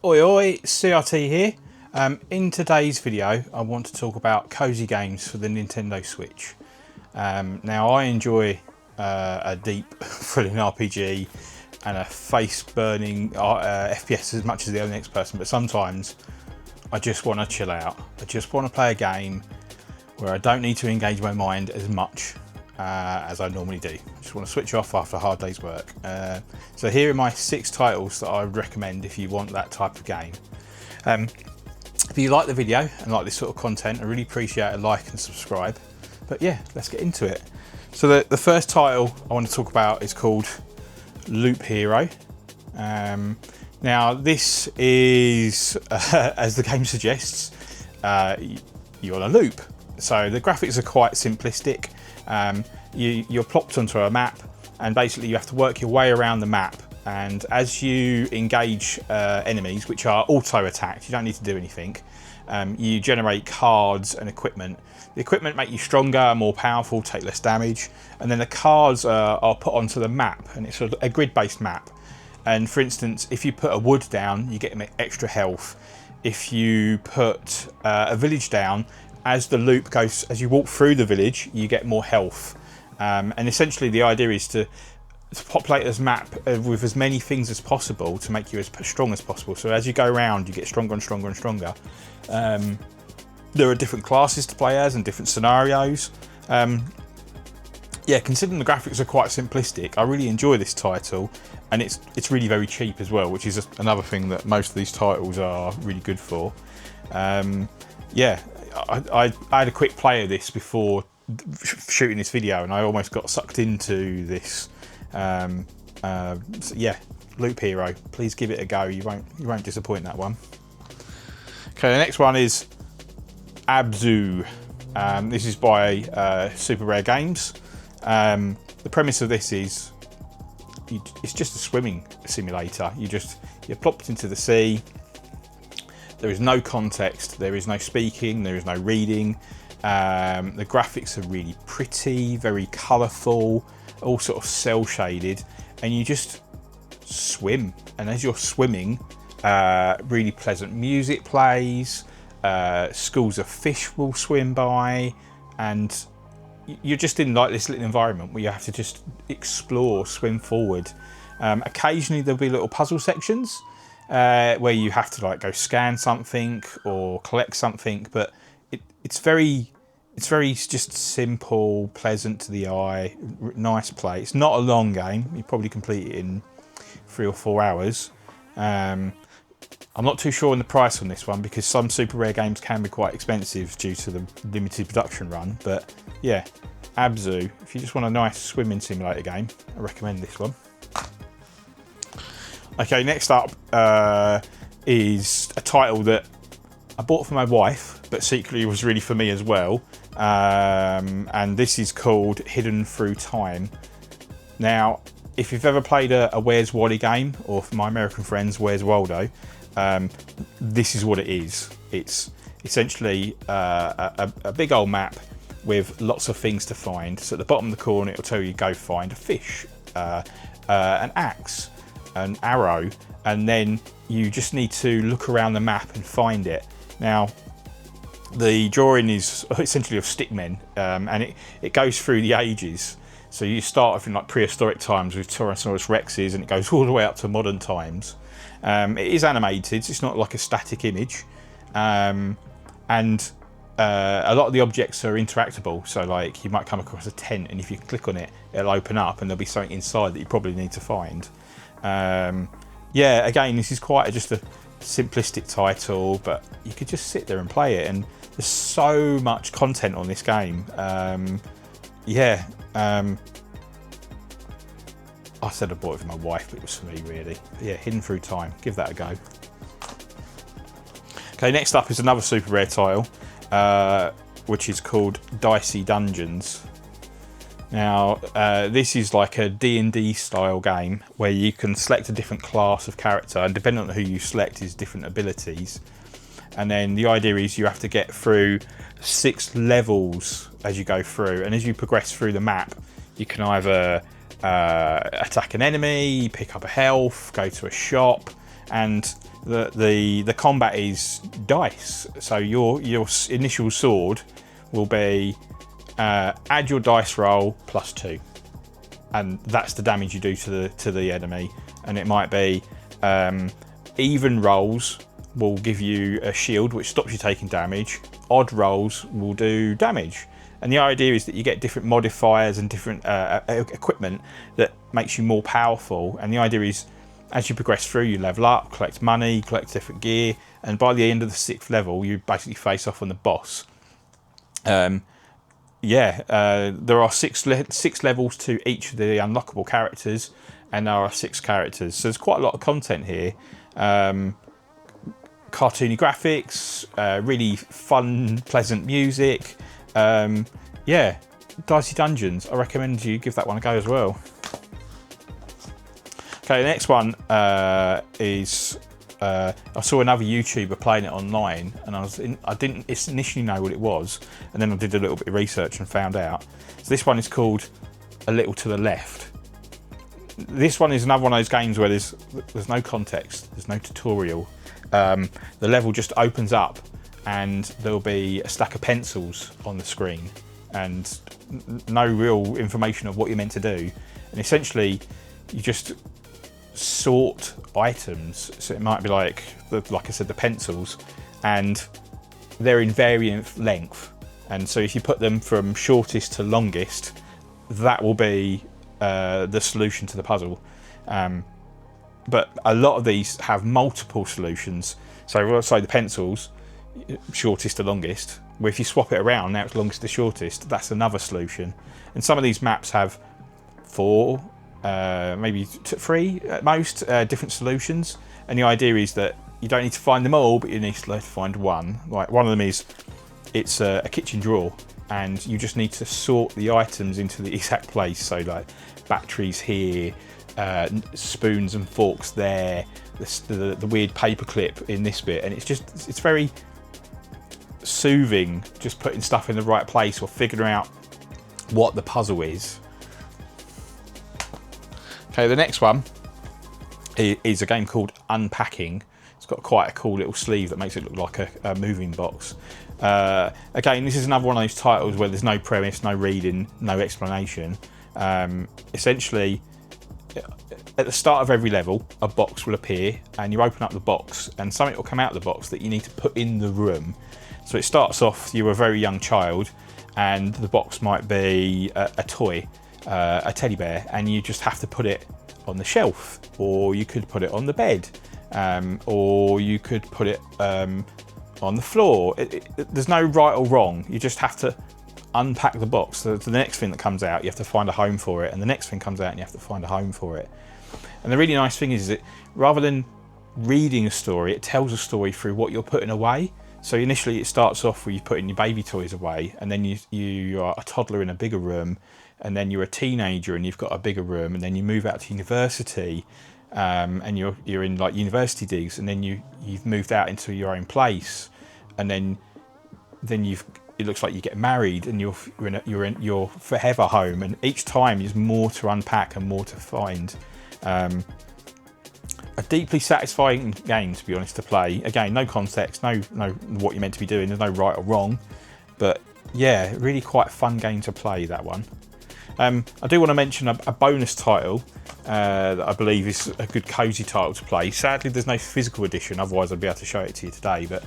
Oi oi, CRT here. In today's video I want to talk about cozy games for the Nintendo Switch. Now I enjoy a deep thrilling RPG and a face burning FPS as much as the next person, but sometimes I just want to chill out. I just want to play a game where I don't need to engage my mind as much as I normally do. Just want to switch off after a hard day's work. So here are my 6 titles that I would recommend if you want that type of game. If you like the video and like this sort of content, I really appreciate a like and subscribe. But yeah, let's get into it. So the first title I want to talk about is called Loop Hero. Now this is, as the game suggests, you're on a loop. So the graphics are quite simplistic. You're plopped onto a map, and basically you have to work your way around the map, and as you engage enemies, which are auto attacked, you don't need to do anything, you generate cards and equipment. The equipment make you stronger, more powerful, take less damage, and then the cards are put onto the map, and it's a grid-based map. And for instance, if you put a wood down, you get extra health. If you put a village down, as the loop goes, as you walk through the village, you get more health. And essentially the idea is to populate this map with as many things as possible to make you as strong as possible. So as you go around, you get stronger and stronger and stronger. There are different classes to play as and different scenarios. Yeah, considering the graphics are quite simplistic, I really enjoy this title, and it's really very cheap as well, which is another thing that most of these titles are really good for. Yeah, I had a quick play of this before shooting this video, and I almost got sucked into this. So yeah, Loop Hero. Please give it a go. You won't disappoint that one. Okay, the next one is Abzu. This is by Super Rare Games. The premise of this is it's just a swimming simulator. You're plopped into the sea. There is no context, there is no speaking, there is no reading. The graphics are really pretty, very colourful, all sort of cel shaded, and you just swim. And as you're swimming, really pleasant music plays, schools of fish will swim by, and you're just in like this little environment where you have to just explore, swim forward. Occasionally there'll be little puzzle sections where you have to like go scan something or collect something, but it's very just simple, pleasant to the eye, nice play. It's not a long game. You probably complete it in 3 or 4 hours. I'm not too sure on the price on this one because some Super Rare games can be quite expensive due to the limited production run, but yeah, Abzu, if you just want a nice swimming simulator game, I recommend this one. Okay, next up is a title that I bought for my wife, but secretly was really for me as well. And this is called Hidden Through Time. Now, if you've ever played a Where's Wally game, or for my American friends, Where's Waldo, this is what it is. It's essentially a big old map with lots of things to find. So at the bottom of the corner, it'll tell you go find a fish, an axe, an arrow, and then you just need to look around the map and find it. Now, the drawing is essentially of stickmen, and it goes through the ages. So you start off in like prehistoric times with Tyrannosaurus Rexes, and it goes all the way up to modern times. It is animated, so it's not like a static image, and a lot of the objects are interactable. So like you might come across a tent, and if you click on it, it'll open up, and there'll be something inside that you probably need to find. Yeah, again, this is quite just a simplistic title, but you could just sit there and play it, and there's so much content on this game. Yeah, I said I bought it for my wife, but it was for me really. But yeah, Hidden Through Time, give that a go. Okay, next up is another Super Rare title, which is called Dicey Dungeons. Now, this is like a D&D style game where you can select a different class of character, and depending on who you select is different abilities. And then the idea is you have to get through 6 levels as you go through, and as you progress through the map, you can either attack an enemy, pick up a health, go to a shop, and The combat is dice. So your initial sword will be add your dice roll +2, and that's the damage you do to the enemy. And it might be even rolls will give you a shield which stops you taking damage. Odd rolls will do damage. And the idea is that you get different modifiers and different equipment that makes you more powerful. And the idea is, as you progress through, you level up, collect money, collect different gear, and by the end of the 6th level, you basically face off on the boss. There are six levels to each of the unlockable characters, and there are 6 characters. So there's quite a lot of content here. Cartoony graphics, really fun, pleasant music. Dicey Dungeons. I recommend you give that one a go as well. Okay, the next one is I saw another YouTuber playing it online, and I didn't initially know what it was, and then I did a little bit of research and found out. So this one is called A Little to the Left. This one is another one of those games where there's no context, there's no tutorial. The level just opens up, and there'll be a stack of pencils on the screen, and no real information of what you're meant to do. And essentially, you just sort items. So it might be like I said, the pencils, and they're in varying length. And so if you put them from shortest to longest, that will be the solution to the puzzle. But a lot of these have multiple solutions. So let's say the pencils, shortest to longest, where if you swap it around, now it's longest to shortest, that's another solution. And some of these maps have 4, maybe 3 at most, different solutions. And the idea is that you don't need to find them all, but you need to find one. Like one of them is, it's a kitchen drawer, and you just need to sort the items into the exact place. So like batteries here, spoons and forks there, the weird paperclip in this bit, and it's very soothing just putting stuff in the right place or figuring out what the puzzle is. Okay, the next one is a game called Unpacking. It's got quite a cool little sleeve that makes it look like a moving box. Again, this is another one of those titles where there's no premise, no reading, no explanation. Essentially, at the start of every level, a box will appear, and you open up the box, and something will come out of the box that you need to put in the room. So it starts off, you're a very young child, and the box might be a toy, a teddy bear, and you just have to put it on the shelf, or you could put it on the bed, or you could put it on the floor. There's no right or wrong. You just have to unpack the box. So the next thing that comes out, you have to find a home for it, and the next thing comes out and you have to find a home for it. And the really nice thing is that rather than reading a story, it tells a story through what you're putting away. So initially it starts off with you putting your baby toys away, and then you are a toddler in a bigger room, and then you're a teenager and you've got a bigger room, and then you move out to university, and you're in like university digs, and then you've moved out into your own place, and then it looks like you get married, and you're in your forever home, and each time there's more to unpack and more to find. A deeply satisfying game, to be honest, to play. Again, no context, no what you're meant to be doing. There's no right or wrong, but yeah, really quite a fun game to play, that one. I do want to mention a bonus title that I believe is a good cozy title to play. Sadly, there's no physical edition, otherwise I'd be able to show it to you today, but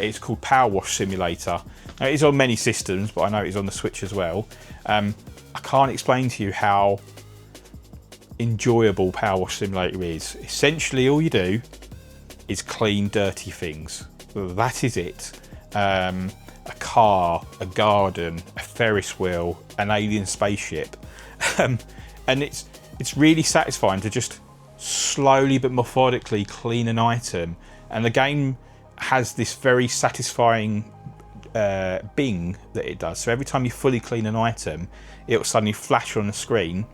it's called Power Wash Simulator. Now, it is on many systems, but I know it's on the Switch as well. I can't explain to you how enjoyable Power Wash Simulator is. Essentially, all you do is clean dirty things. That is it. A car, a garden, a Ferris wheel, an alien spaceship, and it's really satisfying to just slowly but methodically clean an item. And the game has this very satisfying bing that it does. So every time you fully clean an item, it will suddenly flash on the screen,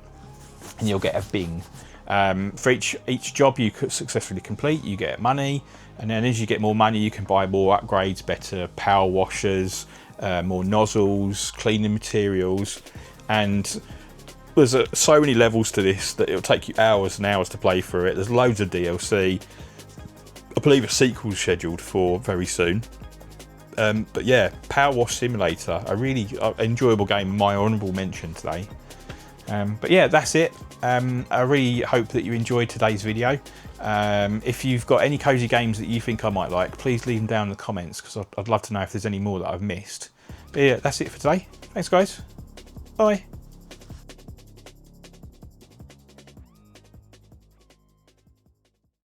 and you'll get a bing. For each job you could successfully complete, you get money, and then as you get more money, you can buy more upgrades, better power washers, more nozzles, cleaning materials, and there's so many levels to this that it'll take you hours and hours to play through it. There's loads of DLC. I believe a sequel's scheduled for very soon. But yeah, Power Wash Simulator, a really enjoyable game, my honourable mention today. But yeah, that's it. I really hope that you enjoyed today's video. If you've got any cozy games that you think I might like, please leave them down in the comments, because I'd love to know if there's any more that I've missed. But yeah, that's it for today. Thanks guys. Bye.